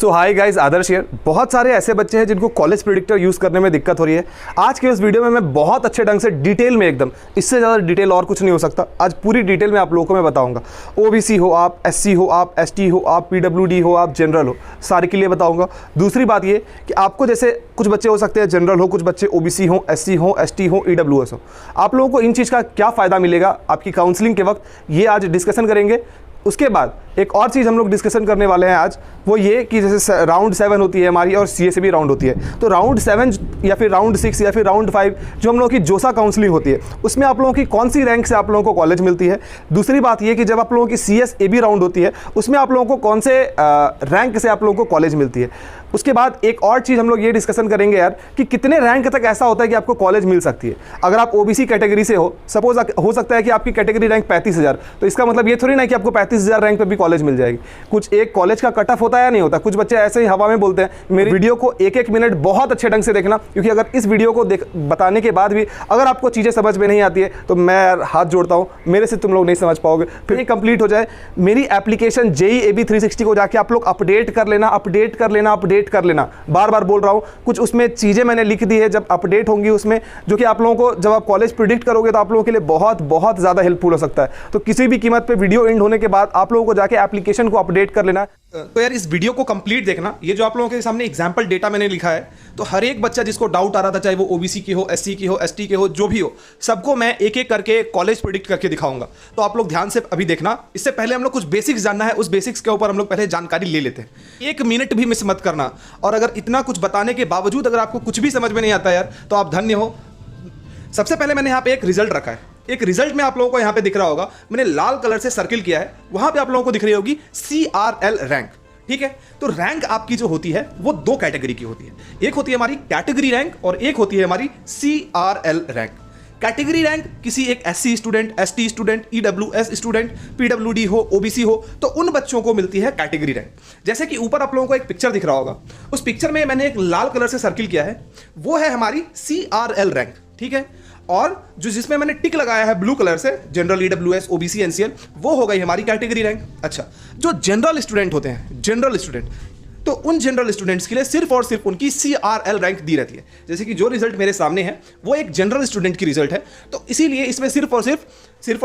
So hi guys, Adarsh here. बहुत सारे ऐसे बच्चे हैं जिनको कॉलेज प्रेडिक्टर यूज़ करने में दिक्कत हो रही है। आज के इस वीडियो में मैं बहुत अच्छे ढंग से डिटेल में, एकदम इससे ज़्यादा डिटेल और कुछ नहीं हो सकता, आज पूरी डिटेल में आप लोगों को मैं बताऊंगा। ओबीसी हो आप, एससी हो आप, एसटी हो आप, पीडब्ल्यूडी हो आप, जनरल हो, सारे के लिए बताऊंगा। दूसरी बात ये कि आपको जैसे कुछ बच्चे हो सकते हैं जनरल हो, कुछ बच्चे ओबीसी हो, एससी हो, एसटी हो, ईडब्ल्यूएस हो, आप लोगों को इन चीज़ का क्या फ़ायदा मिलेगा आपकी काउंसलिंग के वक्त, ये आज डिस्कशन करेंगे। उसके बाद एक और चीज़ हम लोग डिस्कशन करने वाले हैं आज, वो ये कि जैसे राउंड 7 होती है हमारी और सीए से भी राउंड होती है, तो राउंड 7 या फिर राउंड 6 या फिर राउंड 5 जो हम लोगों की जोसा काउंसलिंग होती है, उसमें आप लोगों की कौन सी रैंक से आप लोगों को कॉलेज मिलती है। दूसरी बात ये कि जब आप लोगों की सीएस ए बी राउंड होती है, उसमें आप लोगों को कौन से रैंक से आप लोगों को कॉलेज मिलती है। उसके बाद एक और चीज़ हम लोग ये डिस्कशन करेंगे यार कि कितने रैंक तक ऐसा होता है कि आपको कॉलेज मिल सकती है। अगर आप ओबीसी कैटेगरी से हो, सपोज हो सकता है कि आपकी कैटेगरी रैंक 35,000, तो इसका मतलब ये थोड़ी ना कि आपको 35,000 रैंक पे भी कॉलेज मिल जाएगी। कुछ एक कॉलेज का कट ऑफ होता है या नहीं होता। कुछ बच्चे ऐसे ही हवा में बोलते हैं। मेरी वीडियो को एक एक मिनट बहुत अच्छे ढंग से देखना, क्योंकि अगर इस वीडियो को बताने के बाद भी अगर आपको चीज़ें समझ में नहीं आती है तो मैं हाथ जोड़ता हूँ, मेरे से तुम लोग नहीं समझ पाओगे। फिर ये कंप्लीट हो जाए, मेरी एप्लीकेशन जेई AB 360 को जाके आप लोग अपडेट कर लेना, अपडेट कर लेना, अपडेट कर लेना। बार बार बोल रहा हूँ, कुछ उसमें चीज़ें मैंने लिख दी है, जब अपडेट होंगी उसमें, जो कि आप लोगों को जब आप कॉलेज प्रिडिक्ट करोगे तो आप लोगों के लिए बहुत बहुत ज़्यादा हेल्पफुल हो सकता है। तो किसी भी कीमत पे वीडियो एंड होने के बाद आप लोगों को जाके एप्लीकेशन को अपडेट कर लेना। तो यार इस वीडियो को कंप्लीट देखना। ये जो आप लोगों के सामने एग्जाम्पल डेटा मैंने लिखा है, तो हर एक बच्चा जिसको डाउट आ रहा था, चाहे वो ओबीसी की हो, एससी की हो, एसटी के हो, जो भी हो, सबको मैं एक एक करके कॉलेज प्रिडिक्ट करके दिखाऊंगा। तो आप लोग ध्यान से अभी देखना। इससे पहले हम लोग कुछ बेसिक्स जानना है, उस बेसिक्स के ऊपर हम लोग पहले जानकारी ले लेते हैं। 1 मिनट भी मिस मत करना। और अगर इतना कुछ बताने के बावजूद अगर आपको कुछ भी समझ में नहीं आता यार, तो आप धन्य हो। सबसे पहले मैंने यहाँ पे एक रिजल्ट रखा है। एक रिजल्ट में आप लोगों को यहाँ पे दिख रहा होगा, मैंने लाल कलर से सर्किल किया है, वहां पे आप लोगों को दिख रही होगी CRL रैंक। ठीक है, तो रैंक आपकी जो होती है वो 2 कैटेगरी की होती है। एक होती है हमारी कैटेगरी रैंक और एक होती है हमारी CRL रैंक। कैटेगरी रैंक किसी एक SC student, ST student, EWS student, PWD हो, OBC हो, तो उन बच्चों को मिलती है कैटेगरी रैंक। जैसे कि ऊपर आप लोगों को एक पिक्चर दिख रहा होगा, उस पिक्चर में मैंने एक लाल कलर से सर्किल किया है, वो है हमारी CRL रैंक। ठीक है, और जो जिसमें मैंने टिक लगाया है ब्लू कलर से, जनरल, EWS, OBC, NCL, वो हो गई हमारी कैटेगरी रैंक। अच्छा, जो जनरल स्टूडेंट होते हैं, जनरल स्टूडेंट, तो उन जनरल स्टूडेंट्स के लिए सिर्फ और सिर्फ उनकी CRL रैंक दी रहती है। जैसे कि जो रिजल्ट मेरे सामने है वो एक जनरल स्टूडेंट की रिजल्ट है, तो इसीलिए इसमें सिर्फ और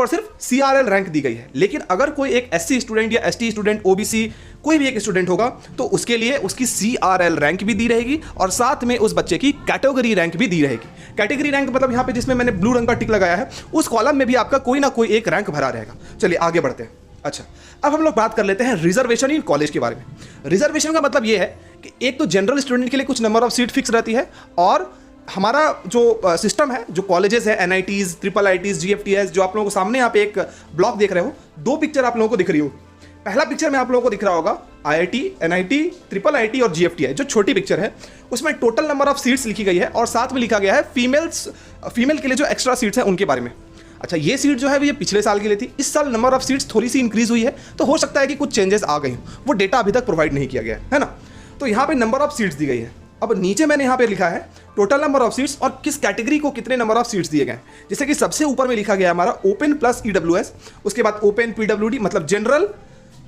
सिर्फ CRL रैंक दी गई है। लेकिन अगर कोई एक SC स्टूडेंट या ST स्टूडेंट, OBC कोई भी एक स्टूडेंट होगा, तो उसके लिए उसकी CRL रैंक भी दी रहेगी और साथ में उस बच्चे की कैटेगरी रैंक भी दी रहेगी। कैटेगरी रैंक मतलब यहाँ पे जिसमें मैंने ब्लू रंग का टिक लगाया है, उस कॉलम में भी आपका कोई ना कोई एक रैंक भरा रहेगा। चलिए आगे बढ़ते हैं। अच्छा, अब हम लोग बात कर लेते हैं रिजर्वेशन इन कॉलेज के बारे में। रिजर्वेशन का मतलब ये है कि एक तो जनरल स्टूडेंट के लिए कुछ नंबर ऑफ सीट फिक्स रहती है, और हमारा जो सिस्टम है, जो कॉलेजेस है, NITs, IIITs, GFTS, जो आप लोगों को सामने यहाँ पे एक ब्लॉक देख रहे हो, 2 पिक्चर आप लोगों को दिख रही हो। पहला पिक्चर में आप लोगों को दिख रहा होगा IIT, NIT, IIIT और GFTI। जो छोटी पिक्चर है उसमें टोटल नंबर ऑफ सीट्स लिखी गई है और साथ में लिखा गया है फीमेल के लिए जो एक्स्ट्रा सीट्स हैं उनके बारे में। अच्छा, ये सीट जो है ये पिछले साल के लिए थी। इस साल नंबर ऑफ सीट्स थोड़ी सी इंक्रीज हुई है, तो हो सकता है कि कुछ चेंजेस आ गई हो, वो डेटा अभी तक प्रोवाइड नहीं किया गया है ना। तो यहाँ पे नंबर ऑफ सीट्स दी गई है। अब नीचे मैंने यहाँ पे लिखा है टोटल नंबर ऑफ सीट्स और किस कैटेगरी को कितने नंबर ऑफ सीट्स दिए गए। जैसे कि सबसे ऊपर में लिखा गया हमारा ओपन प्लस EWS, उसके बाद ओपन PWD मतलब जनरल,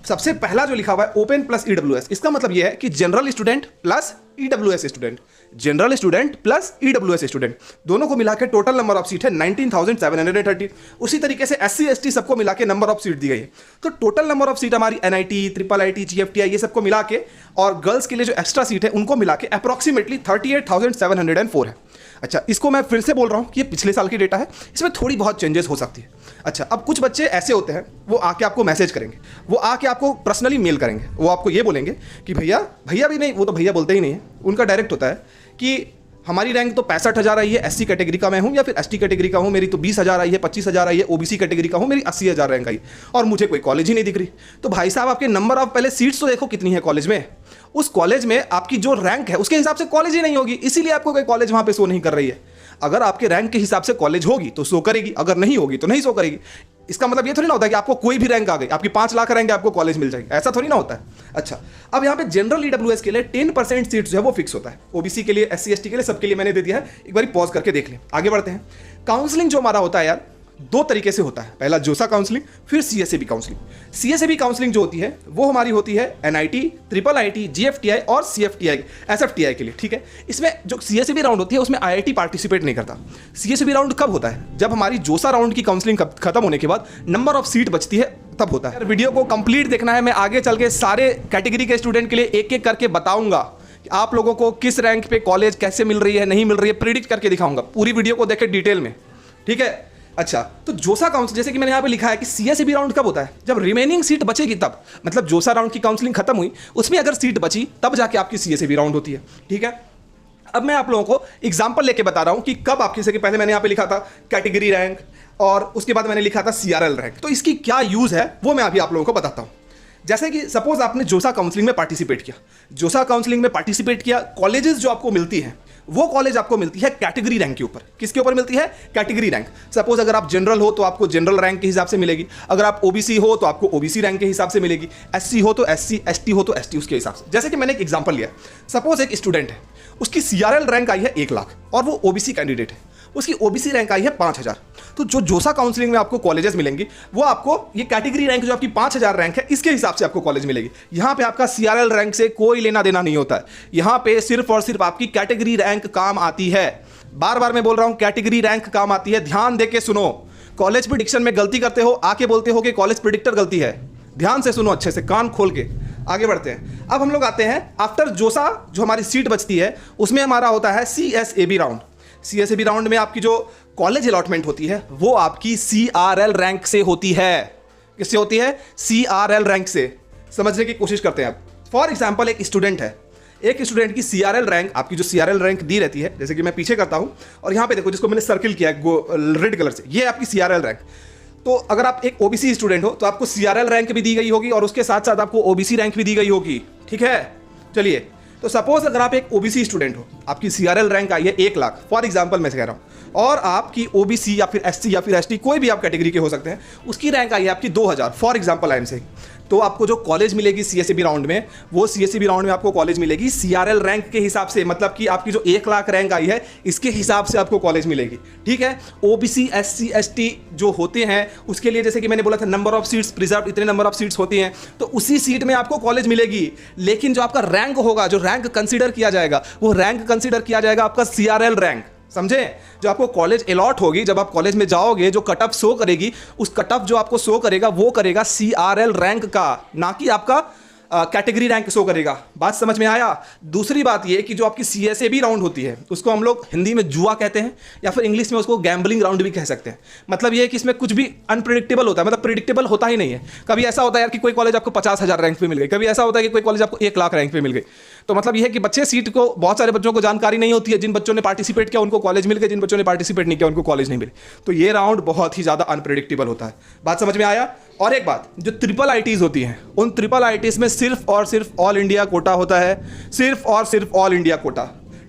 सबसे पहला जो लिखा हुआ है ओपन प्लस EWS। इसका मतलब यह है कि general student plus EWS student, general student plus EWS student, दोनों को मिला के टोटल नंबर ऑफ सीट है 19,730। उसी तरीके से SC ST सबको मिला के नंबर ऑफ सीट दी गई है। तो टोटल नंबर ऑफ सीट हमारी NIT, IIIT, GFTI ये सबको मिला के, और गर्ल्स के लिए जो एक्स्ट्रा सीट है उनको मिला के अप्रॉक्सीमेटली 38,704 है। अच्छा, इसको मैं फिर से बोल रहा हूँ कि ये पिछले साल की डेटा है, इसमें थोड़ी बहुत चेंजेस हो सकती है। अच्छा, अब कुछ बच्चे ऐसे होते हैं, वो आके आपको मैसेज करेंगे, वो आके आपको पर्सनली मेल करेंगे, वो आपको ये बोलेंगे कि भैया भी नहीं, वो तो भैया बोलते ही नहीं है, उनका डायरेक्ट होता है कि हमारी रैंक तो 65,000 आई है, SC कैटेगरी का मैं हूँ, या फिर ST कैटेगरी का हूँ, मेरी तो 20,000 आई है, 25,000 आई है, OBC कैटेगरी का हूँ, मेरी 80,000 रैंक आई, और मुझे कोई कॉलेज ही नहीं दिख रही। तो भाई साहब, आपके नंबर ऑफ पहले सीट्स तो देखो कितनी है कॉलेज में। उस कॉलेज में आपकी जो रैंक है उसके हिसाब से कॉलेज ही नहीं होगी, इसीलिए आपको कोई कॉलेज वहाँ पे शो नहीं कर रही है। अगर आपके रैंक के हिसाब से कॉलेज होगी तो शो करेगी, अगर नहीं होगी तो नहीं शो करेगी। इसका मतलब ये थोड़ी ना होता है कि आपको कोई भी रैंक आ गई, आपकी 5 लाख रैंक है, आपको कॉलेज मिल जाएगी, ऐसा थोड़ी ना होता है। अच्छा, अब यहाँ पे जनरल EWS के लिए 10% सीट जो है वो फिक्स होता है। OBC के लिए, SC ST के लिए, सबके लिए मैंने दे दिया है। एक बार पॉज करके देख लें, आगे बढ़ते हैं। काउंसलिंग जो हमारा होता है यार, दो तरीके से होता है, पहला जोसा काउंसलिंग, फिर सीएसएबी काउंसलिंग। सीएसएबी काउंसलिंग जो होती है वो हमारी होती है एनआईटी, ट्रिपल आईटी, जीएफटीआई और सीएफटीआई, एसएफटीआई के लिए, ठीक है। इसमें जो सीएसएबी राउंड होती है उसमें आईआईटी पार्टिसिपेट नहीं करता। सीएसएबी राउंड कब होता है? जब हमारी जोसा राउंड की काउंसलिंग खत्म होने के बाद नंबर ऑफ सीट बचती है तब होता है। वीडियो को कंप्लीट देखना है, मैं आगे चल के सारे कैटेगरी के स्टूडेंट के लिए एक एक करके बताऊंगा कि आप लोगों को किस रैंक पे कॉलेज कैसे मिल रही है, नहीं मिल रही है, प्रिडिक्ट करके दिखाऊंगा। पूरी वीडियो को देखें डिटेल में, ठीक है। अच्छा, तो जोसा काउंसिल, जैसे कि मैंने यहाँ पे लिखा है कि सीएसएबी राउंड कब होता है? जब रिमेनिंग सीट बचेगी तब, मतलब जोसा राउंड की काउंसलिंग खत्म हुई, उसमें अगर सीट बची तब जाके आपकी सीएसएबी राउंड होती है, ठीक है। अब मैं आप लोगों को एग्जांपल लेके बता रहा हूं कि कब आपकी, जैसे कि पहले मैंने यहाँ पे लिखा था कैटेगरी रैंक और उसके बाद मैंने लिखा था सीआरएल रैंक, तो इसकी क्या यूज है वो मैं अभी आप लोगों को बताता हूं। जैसे कि सपोज आपने जोसा काउंसलिंग में पार्टिसिपेट किया, जोसा काउंसलिंग में पार्टिसिपेट किया, कॉलेजेस जो आपको मिलती हैं वो कॉलेज आपको मिलती है कैटेगरी रैंक के ऊपर। किसके ऊपर मिलती है? Category rank. सपोज अगर आप जनरल हो तो आपको जनरल रैंक के हिसाब से मिलेगी, अगर आप ओबीसी हो तो आपको ओबीसी रैंक के हिसाब से मिलेगी, एससी हो तो एससी, एसटी हो तो एसटी उसके हिसाब से। जैसे कि मैंने एक एग्जांपल लिया, सपोज एक स्टूडेंट है, उसकी सीआरएल रैंक आई है 1 लाख और वो ओबीसी कैंडिडेट है, उसकी ओबीसी रैंक आई है 5000। तो जो जोसा काउंसलिंग में आपको कॉलेजेस मिलेंगी वो आपको ये कैटेगरी रैंक जो आपकी 5000 रैंक है इसके हिसाब से आपको कॉलेज मिलेगी। यहां पे आपका सीआरएल रैंक से कोई लेना देना नहीं होता है, यहां पे सिर्फ और सिर्फ आपकी कैटेगरी रैंक काम आती है। बार बार मैं बोल रहा हूं, कैटेगरी रैंक काम आती है, ध्यान देके सुनो। कॉलेज प्रेडिक्शन में गलती करते हो, आके बोलते हो कि कॉलेज प्रेडिक्टर गलती है। ध्यान से सुनो, अच्छे से कान खोल के आगे बढ़ते हैं। अब हम लोग आते हैं आफ्टर जोसा, जो हमारी सीट बचती है उसमें हमारा होता है सीएसएबी राउंड। सीएसएबी राउंड में आपकी जो कॉलेज अलॉटमेंट होती है वो आपकी सीआरएल रैंक से होती है। किससे होती है? सीआरएल रैंक से। समझने की कोशिश करते हैं आप। फॉर एग्जांपल एक स्टूडेंट है, एक स्टूडेंट की सीआरएल रैंक, आपकी जो सीआरएल रैंक दी रहती है, जैसे कि मैं पीछे करता हूं और यहां पे देखो जिसको मैंने सर्किल किया है रेड कलर से, ये आपकी सीआरएल रैंक। तो अगर आप एक ओबीसी स्टूडेंट हो तो आपको सीआरएल रैंक भी दी गई होगी और उसके साथ साथ आपको ओबीसी रैंक भी दी गई होगी, ठीक है। चलिए, तो सपोज अगर आप एक ओबीसी स्टूडेंट हो, आपकी सीआरएल रैंक आई है 1 लाख, फॉर एग्जांपल मैं कह रहा हूं, और आपकी ओबीसी या फिर एससी या फिर एसटी कोई भी आप कैटेगरी के हो सकते हैं, उसकी रैंक आई है आपकी 2000, for example I am saying. तो आपको जो कॉलेज मिलेगी सीएसएबी राउंड में, वो सीएसएबी राउंड में आपको कॉलेज मिलेगी सीआरएल रैंक के हिसाब से, मतलब कि आपकी जो 1 लाख रैंक आई है इसके हिसाब से आपको कॉलेज मिलेगी, ठीक है। ओबीसी, एससी, एसटी जो होते हैं उसके लिए, जैसे कि मैंने बोला था, नंबर ऑफ सीट्स प्रिजर्व, इतने नंबर ऑफ सीट्स होती हैं, तो उसी सीट में आपको कॉलेज मिलेगी। लेकिन जो आपका रैंक होगा, जो रैंक कंसीडर किया जाएगा, वो रैंक कंसीडर किया जाएगा आपका सीआरएल रैंक। समझे? जो आपको कॉलेज अलॉट होगी, जब आप कॉलेज में जाओगे, जो कट ऑफ शो करेगी, उस कट ऑफ जो आपको शो करेगा वो करेगा सीआरएल रैंक का, ना कि आपका कैटेगरी रैंक शो करेगा। बात समझ में आया? दूसरी बात ये कि जो आपकी सीएसएबी राउंड होती है उसको हम लोग हिंदी में जुआ कहते हैं या फिर इंग्लिश में उसको गैम्बलिंग राउंड भी कह सकते हैं। मतलब ये है कि इसमें कुछ भी अनप्रिडिक्टेबल होता है, मतलब प्रिडिक्टेबल होता ही नहीं है। कभी ऐसा होता है यार कि कोई कॉलेज आपको 50,000 रैंक पे मिल गई, कभी ऐसा होता है कि कोई कॉलेज आपको 1 लाख रैंक पे मिल गई। तो मतलब ये है कि बच्चे सीट को, बहुत सारे बच्चों को जानकारी नहीं होती है, जिन बच्चों ने पार्टिसिपेट किया उनको कॉलेज मिल गए, जिन बच्चों ने पार्टिसिपेट नहीं किया उनको कॉलेज नहीं मिले। तो ये राउंड बहुत ही ज़्यादा अनप्रिडिक्टेबल होता है। बात समझ में आया? और एक बात, जो ट्रिपल आईटीज होती हैं, उन ट्रिपल आईटीज में सिर्फ और सिर्फ ऑल इंडिया कोटा होता है, सिर्फ और सिर्फ ऑल इंडिया कोटा,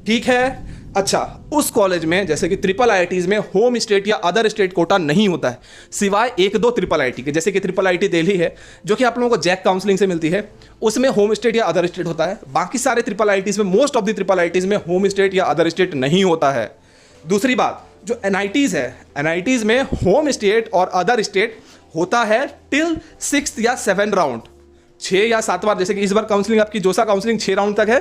ठीक है। अच्छा, उस कॉलेज में जैसे कि ट्रिपल आईटीज में होम स्टेट या अदर स्टेट कोटा नहीं होता है, सिवाय 1-2 ट्रिपल आईटी के, जैसे कि ट्रिपल आईटी दिल्ली है जो कि आप लोगों को जैक काउंसलिंग से मिलती है, उसमें होम स्टेट या अदर स्टेट होता है। बाकी सारे ट्रिपल आईटीज में, most of the triple ITs में होम स्टेट या अदर स्टेट नहीं होता है। दूसरी बात, जो एनआईटीज है, एनआईटीज में होम स्टेट और अदर स्टेट होता है टिल 6th या 7th राउंड, 6 या 7 बार। जैसे कि इस बार काउंसलिंग आपकी जोसा काउंसलिंग 6 राउंड तक है,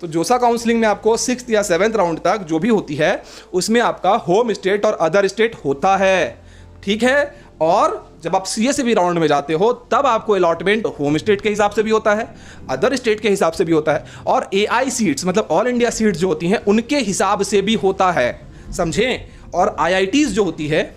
तो जोसा काउंसलिंग में आपको 6th या 7th राउंड तक जो भी होती है उसमें आपका होम स्टेट और अदर स्टेट होता है, ठीक है। और जब आप सीएसएबी राउंड में जाते हो तब आपको अलॉटमेंट होम स्टेट के हिसाब से भी होता है, अदर स्टेट के हिसाब से भी होता है, और एआई सीट्स मतलब ऑल इंडिया सीट्स जो होती हैं उनके हिसाब से भी होता है, समझें। और आईआईटीज जो होती है,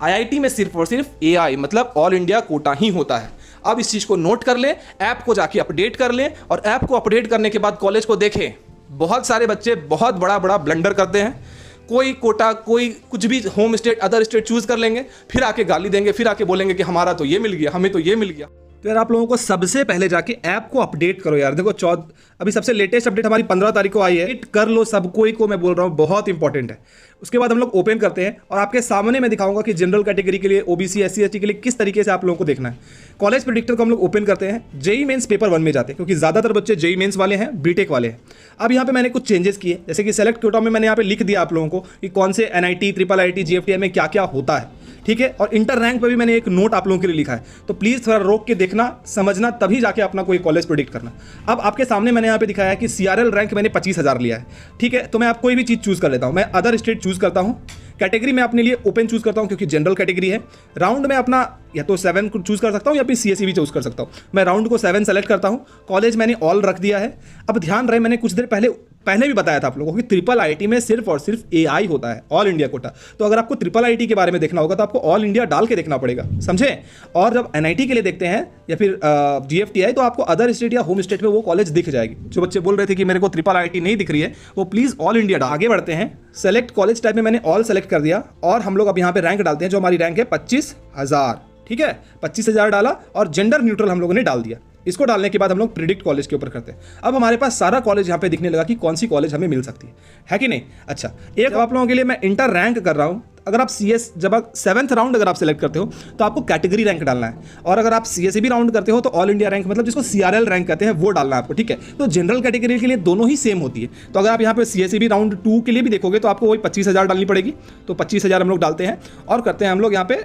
आईआईटी में सिर्फ और सिर्फ एआई मतलब ऑल इंडिया कोटा ही होता है। अब इस चीज़ को नोट कर लें, ऐप को जाके अपडेट कर लें, और ऐप को अपडेट करने के बाद कॉलेज को देखें। बहुत सारे बच्चे बहुत बड़ा ब्लंडर करते हैं, कोई कोटा, कोई कुछ भी home state, other state choose कर लेंगे, फिर आके गाली देंगे, फिर आके बोलेंगे कि हमारा तो ये मिल गया, हमें तो ये मिल गया। तो यार आप लोगों को सबसे पहले जाके ऐप को अपडेट करो यार। देखो अभी सबसे लेटेस्ट अपडेट हमारी 15 तारीख को आई है। कर लो सब कोई को, मैं बोल रहा हूँ, बहुत इंपॉर्टेंट है। उसके बाद हम लोग ओपन करते हैं और आपके सामने मैं दिखाऊंगा कि जनरल कैटेगरी के लिए, ओबीसी एससी एसटी के लिए किस तरीके से आप लोगों को देखना है। कॉलेज प्रेडिक्टर को हम लोग ओपन करते हैं, जेई मेंस पेपर 1 में जाते हैं क्योंकि ज़्यादातर बच्चे जेई मेंस वाले हैं, बीटेक वाले हैं। अब यहाँ पे मैंने कुछ चेंजेस किए, जैसे कि सेलेक्ट कोटा में मैंने यहाँ पे लिख दिया आप लोगों को कि कौन से एनआईटी, ट्रिपल आईटी, जीएफटीआई में क्या क्या होता है, ठीक है। और इंटर रैंक पे भी मैंने एक नोट आप लोगों के लिए लिखा है, तो प्लीज़ थोड़ा रोक के देखना, समझना, तभी जाके अपना कोई कॉलेज प्रेडिक्ट करना। अब आपके सामने मैंने यहाँ पे दिखाया है कि सीआरएल रैंक मैंने 25,000 लिया है, ठीक है। तो मैं आप कोई भी चीज़ चूज़ कर लेता हूँ। मैं अदर स्टेट चूज़ करता हूँ, कैटेगरी में अपने लिए ओपन चूज़ करता हूँ क्योंकि जनरल कैटेगरी है। राउंड में अपना या तो 7 को चूज़ कर सकता हूँ या फिर सीएसई भी चूज़ कर सकता हूँ। मैं राउंड को 7 सेलेक्ट करता हूँ। कॉलेज मैंने ऑल रख दिया है। अब ध्यान रहे, मैंने कुछ देर पहले भी बताया था आप लोगों को कि ट्रिपल आईटी में सिर्फ और सिर्फ एआई होता है, ऑल इंडिया कोटा। तो अगर आपको ट्रिपल आईटी के बारे में देखना होगा तो आपको ऑल इंडिया डाल के देखना पड़ेगा, समझे। और जब एनआईटी के लिए देखते हैं या फिर जीएफटीआई, तो आपको अदर स्टेट या होम स्टेट में वो कॉलेज दिख जाएगी। जो बच्चे बोल रहे थे कि मेरे को ट्रिपल आईटी नहीं दिख रही है, वो प्लीज़ ऑल इंडिया डाल। आगे बढ़ते हैं, सेलेक्ट कॉलेज टाइप में मैंने ऑल सेलेक्ट कर दिया और हम लोग अब यहाँ पे रैंक डालते हैं। जो हमारी रैंक है 25,000, ठीक है, 25,000 डाला और जेंडर न्यूट्रल हम लोगों ने डाल दिया। इसको डालने के बाद हम लोग प्रिडिक्ट कॉलेज के ऊपर करते हैं। अब हमारे पास सारा कॉलेज यहाँ पे दिखने लगा कि कौन सी कॉलेज हमें मिल सकती है कि नहीं। अच्छा, एक आप लोगों के लिए मैं इंटर रैंक कर रहा हूँ। अगर आप सीएस जब आप 7th राउंड अगर आप सेलेक्ट करते हो तो आपको कैटेगरी रैंक डालना है, और अगर आप सीएसई भी राउंड करते हो तो ऑल इंडिया रैंक, मतलब जिसको सीआरएल रैंक कहते हैं, वो डालना है आपको, ठीक है। तो जनरल कैटेगरी के लिए दोनों ही सेम होती है। तो अगर आप यहाँ पे सीएसई भी राउंड 2 के लिए भी देखोगे तो आपको वही 25,000 डालनी पड़ेगी। तो 25,000 हम लोग डालते हैं और करते हैं हम लोग यहाँ पे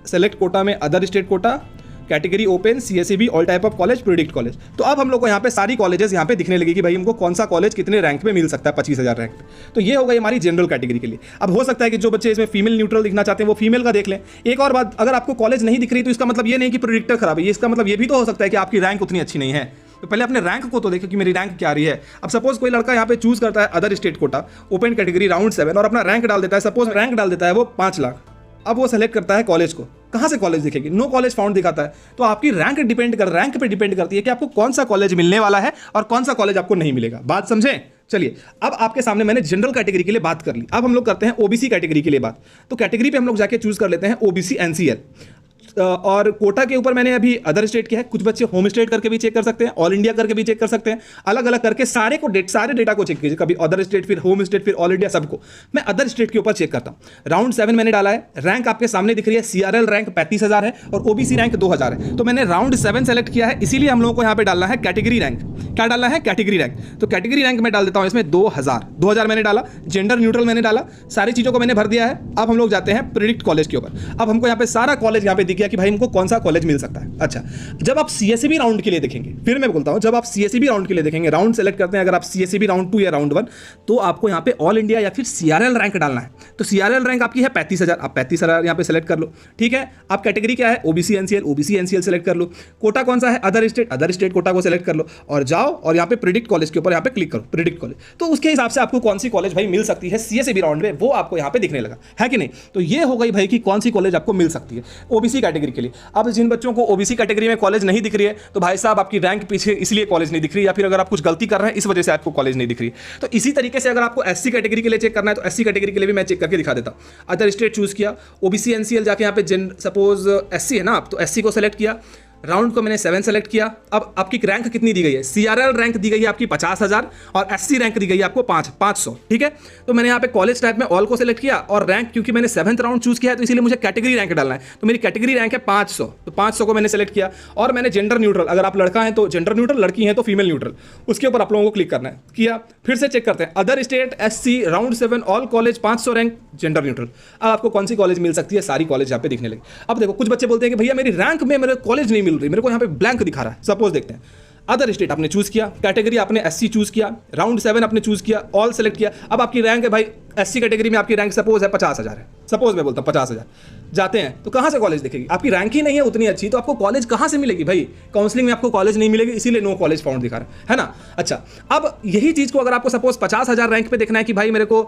सेलेक्ट कोटा में other state quota, category open, CSEB, all type of college, predict college. तो अब हम लोग को यहाँ पे सारी कॉलेजेस यहाँ पे दिखने लगी कि भाई हमको कौन सा कॉलेज कितने रैंक में मिल सकता है 25,000 रैंक पे। तो ये हो गई हमारी जनरल कैटेगरी के लिए। अब हो सकता है कि जो बच्चे इसमें फीमेल न्यूट्रल दिखना चाहते हैं वो फीमेल का देख लें। एक और बात, अगर आपको कॉलेज नहीं दिख रही तो इसका मतलब ये नहीं कि प्रेडिक्टर खराब है, इसका मतलब ये भी तो हो सकता है कि आपकी रैंक उतनी अच्छी नहीं है। तो पहले अपने रैंक को तो देखो कि मेरी रैंक क्या आ रही है। अब सपोज कोई लड़का यहाँ पे चूज करता है other state quota, open category, round 7 और अपना रैंक डाल देता है, सपोज रैंक डाल देता है वो 5 लाख। अब वो सेलेक्ट करता है कॉलेज को, कहाँ से कॉलेज दिखेगी, नो कॉलेज फाउंड दिखाता है। तो आपकी रैंक पे डिपेंड करती है कि आपको कौन सा कॉलेज मिलने वाला है और कौन सा कॉलेज आपको नहीं मिलेगा। बात समझे। चलिए, अब आपके सामने मैंने जनरल कैटेगरी के लिए बात कर ली। अब हम लोग करते हैं ओबीसी कैटेगरी के लिए बात। तो कैटेगरी पे हम लोग जाके चूज कर लेते हैं ओबीसी एनसीएल। और कोटा के ऊपर मैंने अभी अदर स्टेट किया है। कुछ बच्चे होम स्टेट करके भी चेक कर सकते हैं, ऑल इंडिया करके भी चेक कर सकते हैं, अलग अलग करके सारे डेटा को चेक कीजिए। कभी अदर स्टेट, फिर होम स्टेट, फिर ऑल इंडिया, सबको मैं अदर स्टेट के ऊपर चेक करता हूं। राउंड 7 मैंने डाला है, रैंक आपके सामने दिख रही है। सीआरएल रैंक 35,000 है और ओबीसी रैंक 2,000 है। तो मैंने राउंड 7 सेलेक्ट किया है, इसीलिए हम लोगों को यहाँ पे डालना है कैटेगरी रैंक। क्या डालना है? Category rank. तो कैटेगरी रैंक मैं डाल देता हूँ इसमें 2,000 मैंने डाला, जेंडर न्यूट्रल मैंने डाला, सारी चीज़ों को मैंने भर दिया है। अब हम लोग जाते हैं प्रेडिक्ट कॉलेज के ऊपर। अब हमको यहाँ पे सारा कॉलेज यहाँ पे दिख गया कि भाई हमको कौन सा कॉलेज मिल सकता है। अच्छा, जब आप सीएसईबी राउंड के लिए देखेंगे, फिर मैं बोलता हूं, जब आप सीएसईबी राउंड के लिए देखेंगे, राउंड सेलेक्ट करते हैं, अगर आप सीएसईबी राउंड 2 या राउंड 1, तो आपको यहां पे ऑल इंडिया या फिर सीआरएल रैंक डालना है। तो सीआरएल रैंक आपकी है 35,000, आप 35,000 यहां पे सेलेक्ट कर लो, ठीक है। आप कैटेगरी क्या है? ओबीसी एनसीएल सेलेक्ट कर लो। कोटा कौन सा है? अदर स्टेट कोटा को सेलेक्ट कर लो और जाओ और यहां पे प्रेडिक्ट कॉलेज के ऊपर यहां पे क्लिक करो, प्रेडिक्ट कॉलेज। तो उसके हिसाब से आपको कौन सी कॉलेज भाई मिल सकती है सीएसईबी राउंड में, वो आपको यहां पे दिखने लगा है कि नहीं। तो ये हो गई भाई कि कौन सी कॉलेज आपको मिल सकती है ओबीसी कैटेगरी के लिए। अब जिन बच्चों को ओबीसी कैटेगरी में कॉलेज नहीं दिख रही है, तो भाई साहब आपकी रैंक पीछे इसलिए कॉलेज नहीं दिख रही, या फिर अगर आप कुछ गलती कर रहे हैं इस वजह से आपको कॉलेज नहीं दिख रही। तो इसी तरीके से अगर आपको एससी कैटेगरी के लिए चेक करना है तो एससी कैटेगरी के लिए भी मैं चेक करके दिखा देता हूं। अदर स्टेट चूज किया, ओबीसी एनसीएल जाके यहाँ पे सपोज एससी है ना, आप तो एससी को सेलेक्ट किया, राउंड को मैंने 7 सेलेक्ट किया। अब आपकी रैंक कितनी दी गई है? सीआरएल रैंक दी गई है आपकी 50,000 और एससी रैंक दी गई है आपको 500, ठीक है। तो मैंने यहाँ पे कॉलेज टाइप में ऑल को सेलेक्ट किया और रैंक, क्योंकि मैंने 7th राउंड चूज किया है तो इसीलिए मुझे कैटेगरी रैंक डालना है। तो मेरी कैटेगरी रैंक है 500, तो 500 को मैंने सेलेक्ट किया और मैंने जेंडर न्यूट्रल, अगर आप लड़का है तो जेंडर न्यूट्रल, लड़की है तो फीमेल न्यूट्रल, उसके ऊपर आप लोगों को क्लिक करना है। किया, फिर से चेक करते हैं other state, SC, round 7, all college, 500 rank, gender neutral. अब आपको कौन सी कॉलेज मिल सकती है? सारी कॉलेज यहाँ पे दिखने लगे। अब देखो, कुछ बच्चे बोलते हैं कि भैया मेरी रैंक में मेरे कॉलेज नहीं मिल रही, मेरे को यहाँ पे ब्लैंक दिखा रहा है। सपोज देखते हैं, अदर स्टेट आपने चूज किया, कैटेगरी आपने एससी चूज किया, राउंड 7 आपने चूज किया, ऑल सेलेक्ट किया। अब आपकी रैंक है भाई एससी कैटेगरी में आपकी रैंक सपोज है 50,000 है, सपोज मैं बोलता हूँ 50,000। जाते हैं तो कहाँ से कॉलेज दिखेगी? आपकी रैंक ही नहीं है उतनी अच्छी, तो आपको कॉलेज कहाँ से मिलेगी भाई? काउंसलिंग में आपको कॉलेज नहीं मिलेगी, इसीलिए नो कॉलेज फाउंड दिखा रहा है ना। अच्छा, अब यही चीज़ को अगर आपको सपोज 50,000 रैंक पे देखना है कि भाई मेरे को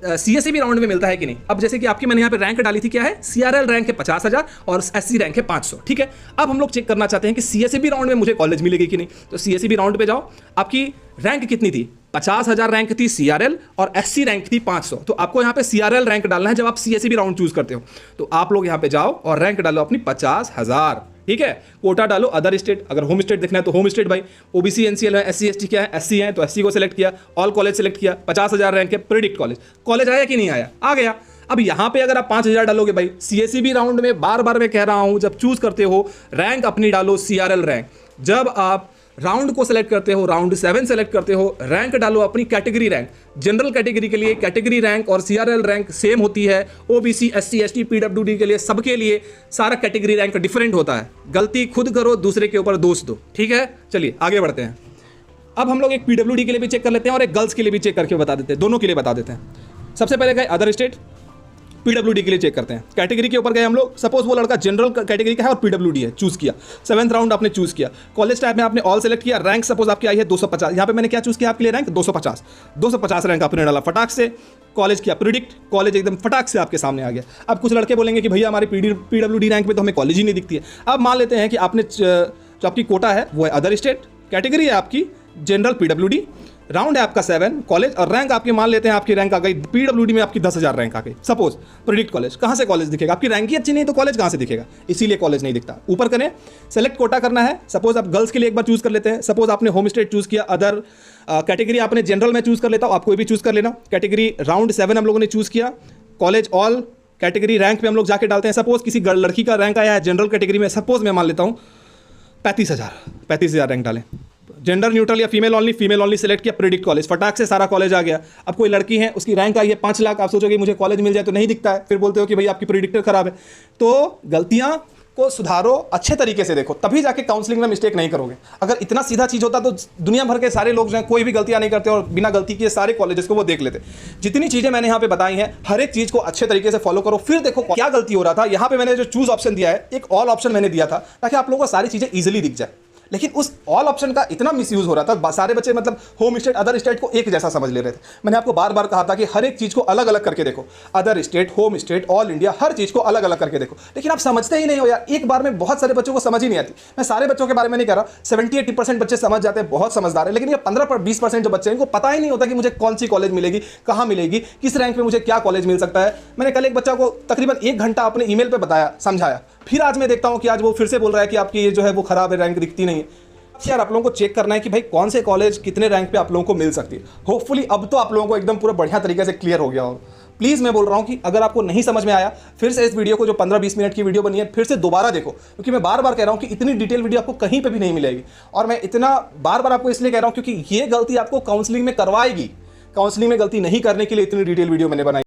सीएसईबी राउंड में मिलता है कि नहीं। अब जैसे कि आपकी मैंने यहाँ पे रैंक डाली थी, क्या है? सीआरएल रैंक है 50,000 और एससी रैंक है 500, ठीक है। अब हम लोग चेक करना चाहते हैं कि सीएसईबी राउंड में मुझे कॉलेज मिलेगी कि नहीं। तो सीएसईबी राउंड पे जाओ, आपकी रैंक कितनी थी? 50,000 रैंक थी सीआरएल और एससी रैंक थी 500। तो आपको यहाँ पे सीआरएल रैंक डालना है जब आप सीएसईबी राउंड चूज करते हो। तो आप लोग यहाँ पे जाओ और रैंक डालो अपनी 50,000, ठीक है। कोटा डालो अदर स्टेट, अगर होम स्टेट देखना है तो होम स्टेट भाई, ओबीसी एनसीएल है, एससी एसटी क्या है, एससी है तो एससी को सिलेक्ट किया, ऑल कॉलेज सिलेक्ट किया, 50,000 रैंक है, प्रिडिक्ट कॉलेज, कॉलेज आया कि नहीं आया, आ गया। अब यहां पे अगर आप 5,000 डालोगे भाई, सीएसईबी राउंड में बार बार मैं कह रहा हूं, जब चूज करते हो रैंक अपनी डालो सीआरएल रैंक, जब आप राउंड को सिलेक्ट करते हो, राउंड 7 सेलेक्ट करते हो, रैंक डालो अपनी कैटेगरी रैंक। जनरल कैटेगरी के लिए कैटेगरी रैंक और सीआरएल रैंक सेम होती है, ओबीसी एससी एसटी पीडब्ल्यूडी के लिए सबके लिए सारा कैटेगरी रैंक डिफरेंट होता है। गलती खुद करो, दूसरे के ऊपर दोष दो, ठीक है। चलिए आगे बढ़ते हैं। अब हम लोग एक पीडब्ल्यूडी के लिए भी चेक कर लेते हैं और एक गर्ल्स के लिए भी चेक करके बता देते हैं, दोनों के लिए बता देते हैं। सबसे पहले गए अदर स्टेट, पीडब्ल्यूडी के लिए चेक करते हैं। कैटेगरी के ऊपर गए हम लोग, सपोज वो लड़का जनरल कैटेगरी का है और पीडब्ल्यूडी है, चूज किया, 7th राउंड आपने चूज किया, कॉलेज टाइप में आपने ऑल सेलेक्ट किया, रैंक सपोज आपकी आई है 250, यहां पे मैंने क्या चूज किया आपके लिए रैंक 250 रैंक आपने डाला फटाक से, कॉलेज किया प्रिडिक्ट, कॉलेज एकदम फटाक से आपके सामने आ गया। अब कुछ लड़के बोलेंगे कि भैया हमारी पीडब्ल्यूडी रैंक में तो हमें कॉलेज ही नहीं दिखती है। अब मान लेते हैं कि आपने जो आपकी कोटा है वो है अदर स्टेट, कैटेगरी है आपकी जनरल पीडब्ल्यूडी, राउंड है आपका 7 कॉलेज और रैंक आपकी मान लेते हैं आपकी रैंक आ गई पीडब्ल्यूडी में आपकी 10,000 रैंक आ गई सपोज, प्रिडिक्ट कॉलेज, कहां से कॉलेज दिखेगा, आपकी रैंक ही अच्छी नहीं तो कॉलेज कहां से दिखेगा, इसीलिए कॉलेज नहीं दिखता। ऊपर करें सेलेक्ट कोटा करना है, सपोज आप गर्ल्स के लिए एक बार चूज कर लेते हैं, सपोज आपने होम स्टेट चूज किया, अदर कैटेगरी आपने जनरल में चूज कर लेता हूं, आप कोई भी चूज कर लेना, कैटेगरी राउंड 7 हम लोगों ने चूज किया, कॉलेज ऑल, कैटेगरी रैंक पे हम लोग जाके डालते हैं, सपोज किसी लड़की का रैंक आया है जनरल कैटेगरी में, सपोज मैं मान लेता हूं 35,000 रैंक डालें, जेंडर न्यूट्रल या फीमेल ओनली सेलेक्ट किया, प्रिडिक्ट कॉलेज, फटाक से सारा कॉलेज आ गया। अब कोई लड़की है उसकी रैंक आई है 5 लाख, आप सोचोगे मुझे कॉलेज मिल जाए तो नहीं दिखता है, फिर बोलते हो कि भाई आपकी प्रिडिक्टर खराब है। तो गलतियां को सुधारो, अच्छे तरीके से देखो, तभी जाके काउंसलिंग में मिस्टेक नहीं करोगे। अगर इतना सीधा चीज होता तो दुनिया भर के सारे लोग जो हैं कोई भी गलतियां नहीं करते और बिना गलती किए सारे कॉलेजेस को वो देख लेते। जितनी चीजें मैंने यहाँ पे बताई हैं, हर एक चीज को अच्छे तरीके से फॉलो करो, फिर देखो क्या गलती हो रहा था। यहाँ पे मैंने जो चूज ऑप्शन दिया है, एक ऑल ऑप्शन मैंने दिया था ताकि आप लोगों को सारी चीजें ईजिली दिख जाए, लेकिन उस ऑल ऑप्शन का इतना मिसयूज हो रहा था, सारे बच्चे मतलब होम स्टेट अदर स्टेट को एक जैसा समझ ले रहे थे। मैंने आपको बार बार कहा था कि हर एक चीज को अलग अलग करके देखो, other state, home state, all India, हर चीज को अलग अलग करके देखो, लेकिन आप समझते ही नहीं हो यार। एक बार में बहुत सारे बच्चों को समझ ही नहीं आती। मैं सारे बच्चों के बारे में नहीं कह रहा, 70-80% बच्चे समझ जाते हैं, बहुत समझदार है, लेकिन ये 15-20% जो बच्चे हैं इनको पता ही नहीं होता कि मुझे कौन सी कॉलेज मिलेगी, कहाँ मिलेगी, किस रैंक में मुझे क्या कॉलेज मिल सकता है। मैंने कल एक बच्चा को तकरीबन 1 घंटा अपने ईमेल पे बताया, समझाया, फिर आज मैं देखता हूँ कि आज वो फिर से बोल रहा है कि आपकी ये जो है वो खराब है, रैंक दिखती नहीं है। यार आप लोगों को चेक करना है कि भाई कौन से कॉलेज कितने रैंक पे आप लोगों को मिल सकती है। होपफुली अब तो आप लोगों को एकदम पूरा बढ़िया तरीके से क्लियर हो गया हो। प्लीज़ मैं बोल रहा हूं कि अगर आपको नहीं समझ में आया, फिर से इस वीडियो को जो 15-20 मिनट की वीडियो बनी है फिर से दोबारा देखो, क्योंकि मैं बार बार कह रहा हूं कि इतनी डिटेल वीडियो आपको कहीं पे भी नहीं मिलेगी। और मैं इतना बार बार आपको इसलिए कह रहा हूं क्योंकि ये गलती आपको काउंसलिंग में करवाएगी। काउंसलिंग में गलती नहीं करने के लिए इतनी डिटेल वीडियो मैंने बनाई।